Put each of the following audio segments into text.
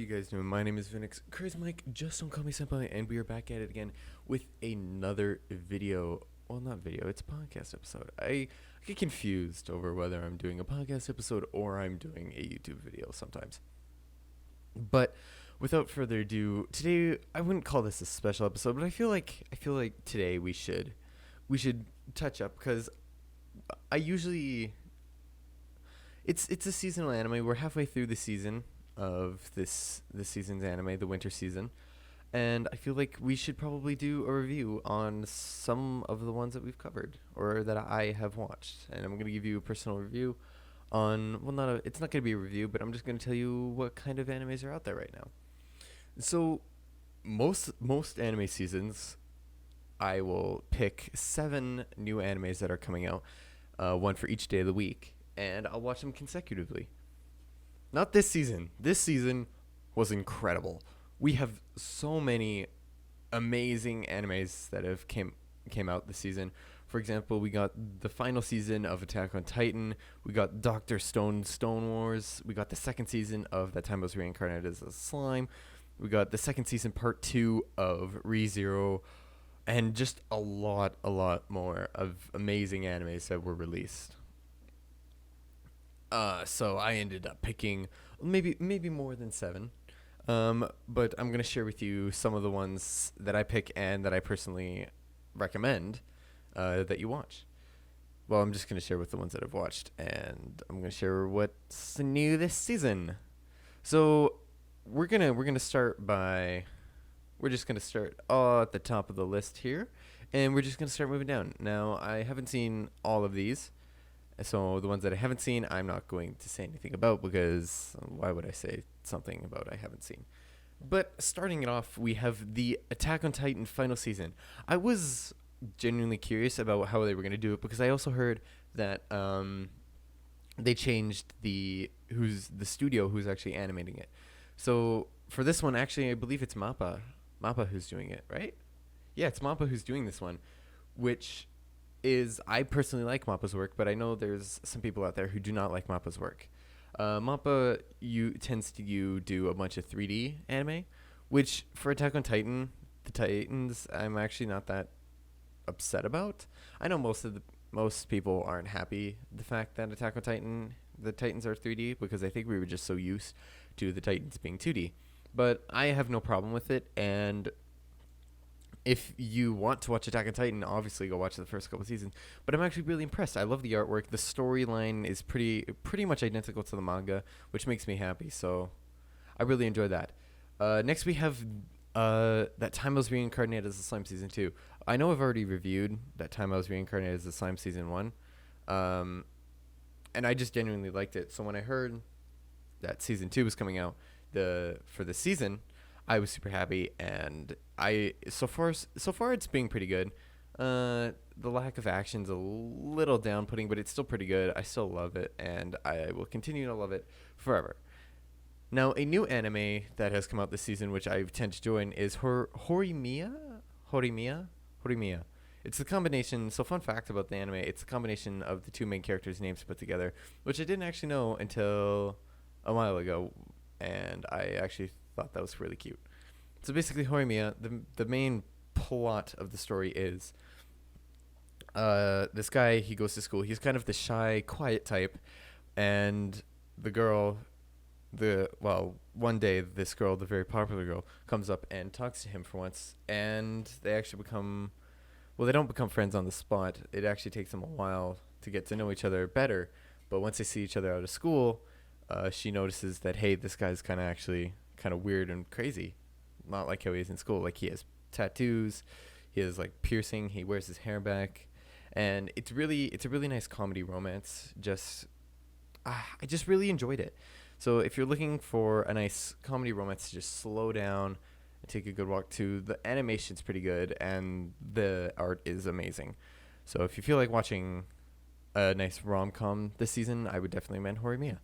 you guys doing? My name is Vinix. Crazy Mike, just don't call me senpai, and we are back at it again with another video. Well, not video, it's a podcast episode. I get confused over whether I'm doing a podcast episode or I'm doing a YouTube video sometimes. But without further ado, today I wouldn't call this a special episode, but I feel like today we should touch up because I usually it's a seasonal anime. We're halfway through the season of this season's anime, the winter season, and I feel like we should probably do a review on some of the ones that we've covered or that I have watched. And I'm going to give you a personal review on, well, it's not going to be a review, but I'm just going to tell you what kind of animes are out there right now. So most anime seasons, I will pick 7 new animes that are coming out, one for each day of the week, and I'll watch them consecutively. Not this season. This season was incredible. We have so many amazing animes that have came out this season. For example, we got the final season of Attack on Titan. We got Doctor Stone Stone Wars. We got the second season of That Time I Was Reincarnated as a Slime. We got the second season part 2 of ReZero, and just a lot more of amazing animes that were released. So I ended up picking maybe more than 7. But I'm gonna share with you some of the ones that I pick and that I personally recommend that you watch. Well, I'm just gonna share with the ones that I've watched, and I'm gonna share what's new this season. So we're gonna start by we're just gonna start at the top of the list here, and we're just gonna start moving down. Now, I haven't seen all of these. So the ones that I haven't seen, I'm not going to say anything about because why would I say something about I haven't seen? But starting it off, we have the Attack on Titan final season. I was genuinely curious about how they were going to do it because I also heard that they changed the studio who's actually animating it. So for this one, actually, I believe it's Mappa who's doing it, right? Yeah, it's Mappa who's doing this one, which I personally like Mappa's work, but I know there's some people out there who do not like Mappa's work. Mappa tends to do a bunch of 3D anime, which for Attack on Titan, the Titans, I'm actually not that upset about. I know most people aren't happy the fact that Attack on Titan, the Titans are 3D because I think we were just so used to the Titans being 2D. But I have no problem with it, and if you want to watch Attack on Titan, obviously go watch the first couple of seasons. But I'm actually really impressed. I love the artwork. The storyline is pretty much identical to the manga, which makes me happy. So I really enjoy that. Next we have That Time I Was Reincarnated as a Slime Season 2. I know I've already reviewed That Time I Was Reincarnated as a Slime Season 1. And I just genuinely liked it. So when I heard that Season 2 was coming out for the season, I was super happy, and so far it's being pretty good. The lack of action's a little down-putting, but it's still pretty good. I still love it, and I will continue to love it forever. Now, a new anime that has come out this season, which I tend to join, is Horimiya. It's the combination. So, fun fact about the anime: it's a combination of the two main characters' names put together, which I didn't actually know until a while ago, and I actually thought that was really cute. So basically, Horimiya, the main plot of the story is this guy, he goes to school. He's kind of the shy, quiet type, and one day this girl, the very popular girl, comes up and talks to him for once, and they actually they don't become friends on the spot. It actually takes them a while to get to know each other better, but once they see each other out of school, she notices that, hey, this guy's kind of weird and crazy, not like how he is in school. Like, he has tattoos, he has like piercing, he wears his hair back, and it's a really nice comedy romance. I just really enjoyed it. So if you're looking for a nice comedy romance to just slow down and take a good walk to, the animation's pretty good and the art is amazing. So if you feel like watching a nice rom-com this season, I would definitely recommend Horimiya.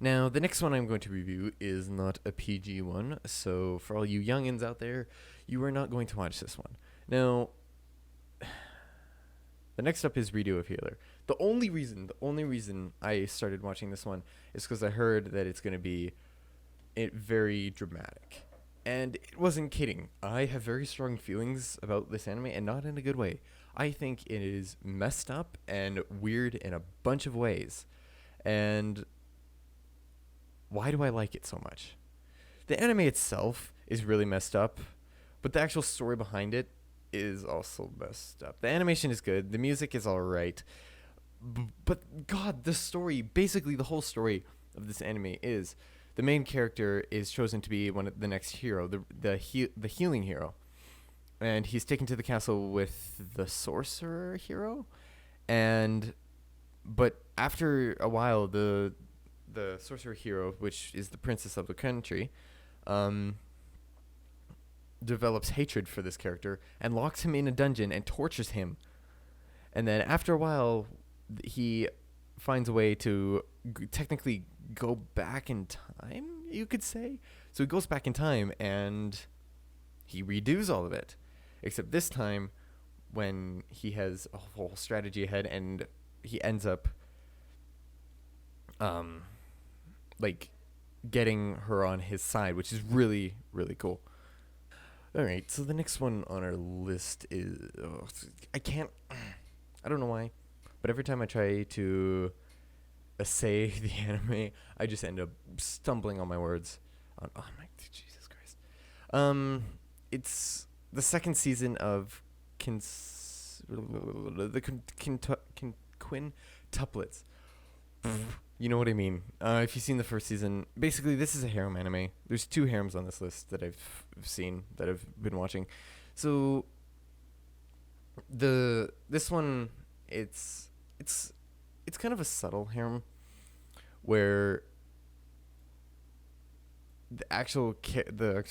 Now, the next one I'm going to review is not a PG one, so for all you youngins out there, you are not going to watch this one. Now, the next up is Redo of Healer. The only reason I started watching this one is because I heard that it's going to be it very dramatic. And it wasn't kidding. I have very strong feelings about this anime, and not in a good way. I think it is messed up and weird in a bunch of ways. And why do I like it so much? The anime itself is really messed up, but the actual story behind it is also messed up. The animation is good, the music is alright, but God, the story, basically the whole story of this anime is the main character is chosen to be one of the next hero, the healing hero, and he's taken to the castle with the sorcerer hero, and but after a while, the sorcerer hero, which is the princess of the country, um, develops hatred for this character and locks him in a dungeon and tortures him. And then after a while, he finds a way to technically go back in time, you could say. So he goes back in time and he redoes all of it. Except this time, when he has a whole strategy ahead and he ends up um, like getting her on his side, which is really, really cool. All right, so the next one on our list is I can't, I don't know why, but every time I try to say the anime, I just end up stumbling on my words. Oh my Jesus Christ! It's the second season of Quintuplets. You know what I mean. If you've seen the first season, basically this is a harem anime. There's two harems on this list that I've seen, that I've been watching. So this one, it's kind of a subtle harem where the actual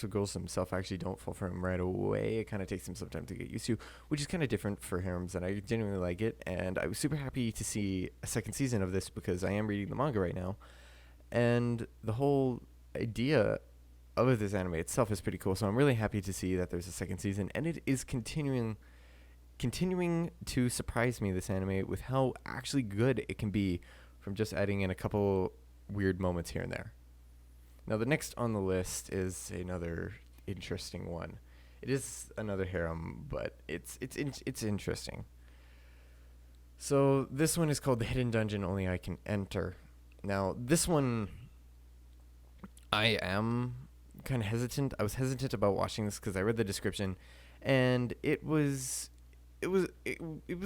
girls themselves actually don't fall for him right away. It kind of takes them some time to get used to, which is kind of different for harems, and I genuinely like it. And I was super happy to see a second season of this because I am reading the manga right now, and the whole idea of this anime itself is pretty cool. So I'm really happy to see that there's a second season, and it is continuing to surprise me, this anime, with how actually good it can be from just adding in a couple weird moments here and there. Now, the next on the list is another interesting one. It is another harem, but it's interesting. So this one is called The Hidden Dungeon Only I Can Enter. Now, this one, I am kind of hesitant. I was hesitant about watching this because I read the description, and it was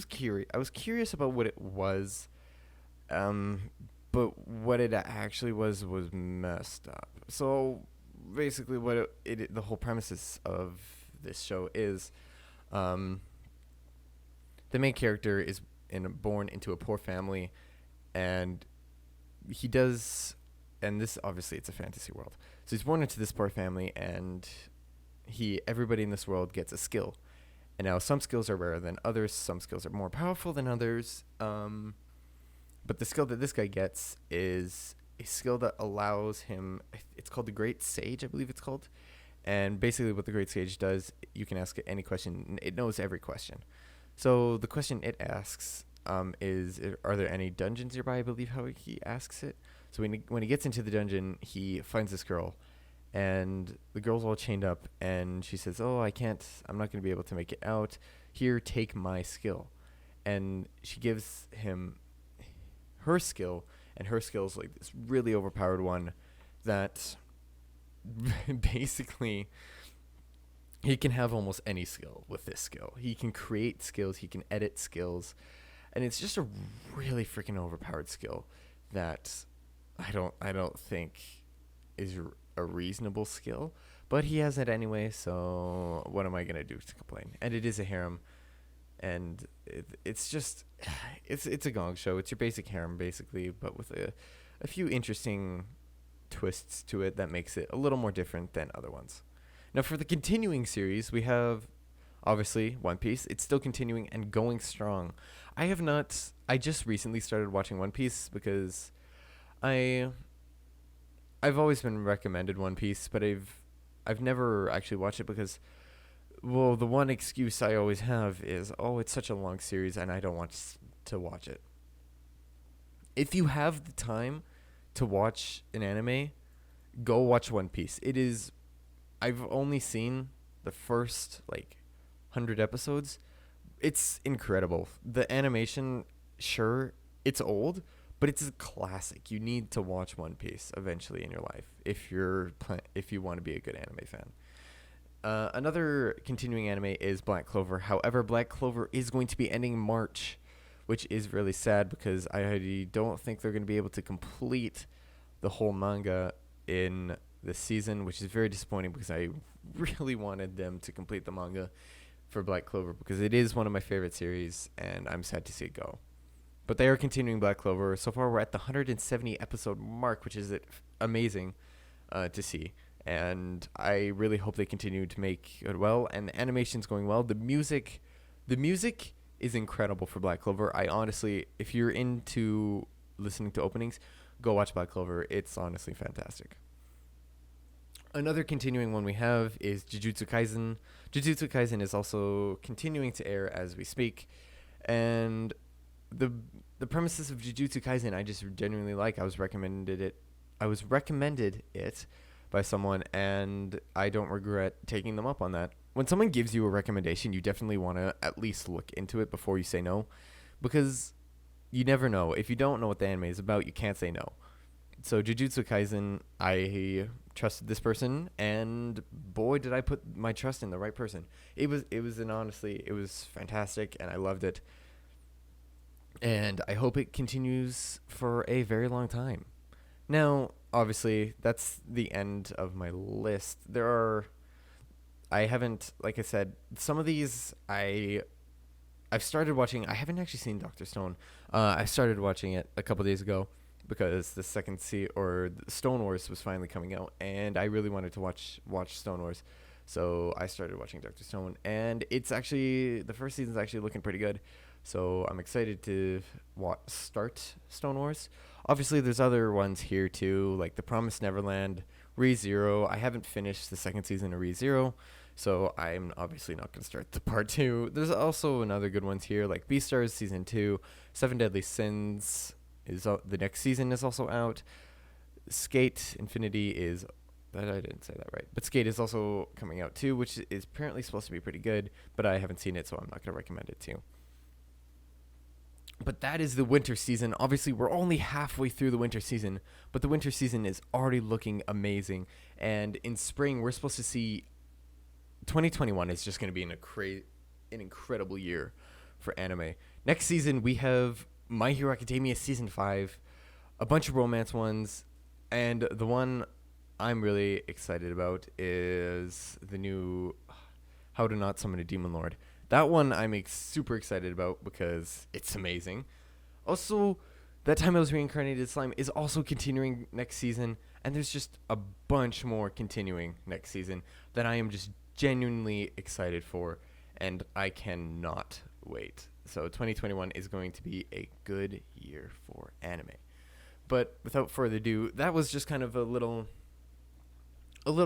curious. I was curious about what it was. But what it actually was messed up. So basically, what the whole premises of this show is, the main character is born into a poor family, and he does, and this obviously it's a fantasy world. So he's born into this poor family, and everybody in this world gets a skill, and now some skills are rarer than others. Some skills are more powerful than others. But the skill that this guy gets is a skill that allows him, it's called the Great Sage, I believe it's called. And basically what the Great Sage does, you can ask it any question. It knows every question. So the question it asks is, are there any dungeons nearby? I believe how he asks it. So when he gets into the dungeon, he finds this girl. And the girl's all chained up. And she says, I'm not going to be able to make it out. Here, take my skill. And she gives him her skill, and her skill is like this really overpowered one that basically he can have almost any skill with this skill. He can create skills, he can edit skills, and it's just a really freaking overpowered skill that I don't think is a reasonable skill, but he has it anyway, so what am I going to do to complain? And it is a harem. And it's just, it's a gong show. It's your basic harem, basically, but with a few interesting twists to it that makes it a little more different than other ones. Now, for the continuing series, we have, obviously, One Piece. It's still continuing and going strong. I just recently started watching One Piece because I've always been recommended One Piece, but I've never actually watched it because, well, the one excuse I always have is, it's such a long series and I don't want to watch it. If you have the time to watch an anime, go watch One Piece. It is. I've only seen the first like 100 episodes. It's incredible. The animation, sure, it's old, but it's a classic. You need to watch One Piece eventually in your life if you want to be a good anime fan. Another continuing anime is Black Clover. However, Black Clover is going to be ending March, which is really sad because I don't think they're going to be able to complete the whole manga in this season, which is very disappointing because I really wanted them to complete the manga for Black Clover because it is one of my favorite series, and I'm sad to see it go. But they are continuing Black Clover. So far, we're at the 170 episode mark, which is amazing to see. And I really hope they continue to make it well. And the animation's going well. The music is incredible for Black Clover. I honestly, if you're into listening to openings, go watch Black Clover. It's honestly fantastic. Another continuing one we have is Jujutsu Kaisen. Jujutsu Kaisen is also continuing to air as we speak. And the premises of Jujutsu Kaisen I just genuinely like. I was recommended it by someone, and I don't regret taking them up on that. When someone gives you a recommendation, you definitely want to at least look into it before you say no, because you never know. If you don't know what the anime is about, you can't say no. So Jujutsu Kaisen, I trusted this person, and boy, did I put my trust in the right person. It was fantastic, and I loved it. And I hope it continues for a very long time. Now, obviously, that's the end of my list. I haven't, like I said, some of these I've started watching. I haven't actually seen Dr. Stone. I started watching it a couple days ago because the Stone Wars was finally coming out, and I really wanted to watch Stone Wars. So I started watching Dr. Stone, and the first season's actually looking pretty good. So I'm excited to start Stone Wars. Obviously, there's other ones here too, like The Promised Neverland, ReZero. I haven't finished the second season of ReZero, so I'm obviously not going to start the part 2. There's also another good ones here, like Beastars Season 2, Seven Deadly Sins. The next season is also out. Skate Infinity is... I didn't say that right. But Skate is also coming out too, which is apparently supposed to be pretty good, but I haven't seen it, so I'm not going to recommend it to you. But that is the winter season. Obviously, we're only halfway through the winter season, but the winter season is already looking amazing. And in spring, we're supposed to see 2021 is just going to be an incredible year for anime. Next season, we have My Hero Academia Season 5, a bunch of romance ones, and the one I'm really excited about is the new How to Not Summon a Demon Lord. That one I'm super excited about because it's amazing. Also, That Time I Was Reincarnated Slime is also continuing next season, and there's just a bunch more continuing next season that I am just genuinely excited for, and I cannot wait. So 2021 is going to be a good year for anime. But without further ado, that was just kind of a little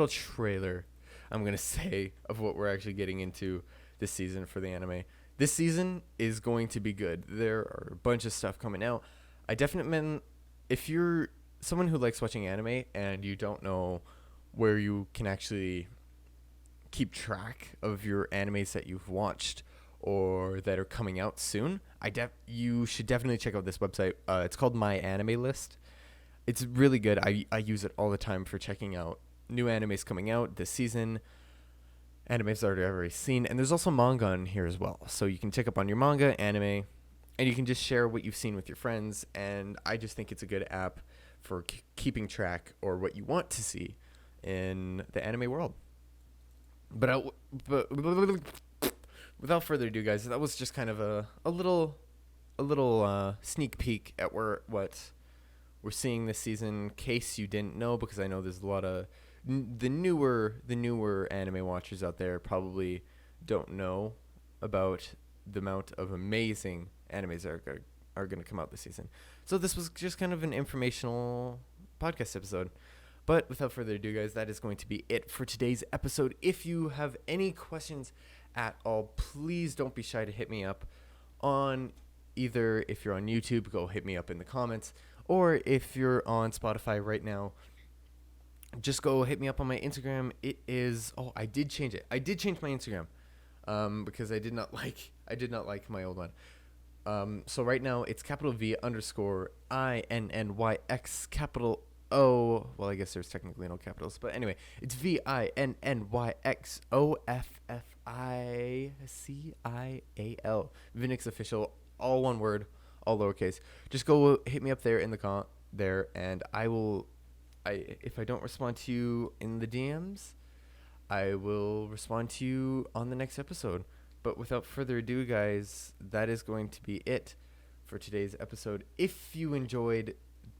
trailer, I'm going to say, of what we're actually getting into this season for the anime. This season is going to be good. There are a bunch of stuff coming out. If you're someone who likes watching anime and you don't know where you can actually keep track of your animes that you've watched or that are coming out soon, you should definitely check out this website. It's called My Anime List. It's really good. I use it all the time for checking out new animes coming out this season, animes that I've already seen, and there's also manga on here as well. So you can check up on your manga, anime, and you can just share what you've seen with your friends. And I just think it's a good app for keeping track or what you want to see in the anime world. But without further ado, guys, that was just kind of a little sneak peek at what we're seeing this season, in case you didn't know, because I know there's a lot of the newer anime watchers out there probably don't know about the amount of amazing animes that are going to come out this season. So this was just kind of an informational podcast episode. But without further ado, guys, that is going to be it for today's episode. If you have any questions at all, please don't be shy to hit me up on either, if you're on YouTube, go hit me up in the comments, or if you're on Spotify right now, just go hit me up on my Instagram. It is, oh, I did change it. I did change my Instagram because I did not like my old one. So right now it's capital V underscore INNYX capital O. Well, I guess there's technically no capitals, but anyway, it's VINNYXOFFICIAL. Vinix official, all one word, all lowercase. Just go hit me up there in the there, and if I don't respond to you in the DMs, I will respond to you on the next episode. But without further ado, guys, that is going to be it for today's episode. If you enjoyed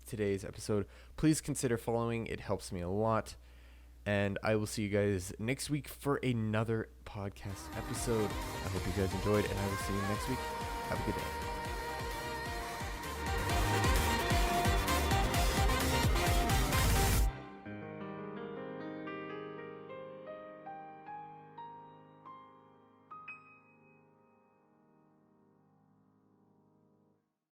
today's episode, please consider following. It helps me a lot. And I will see you guys next week for another podcast episode. I hope you guys enjoyed, and I will see you next week. Have a good day.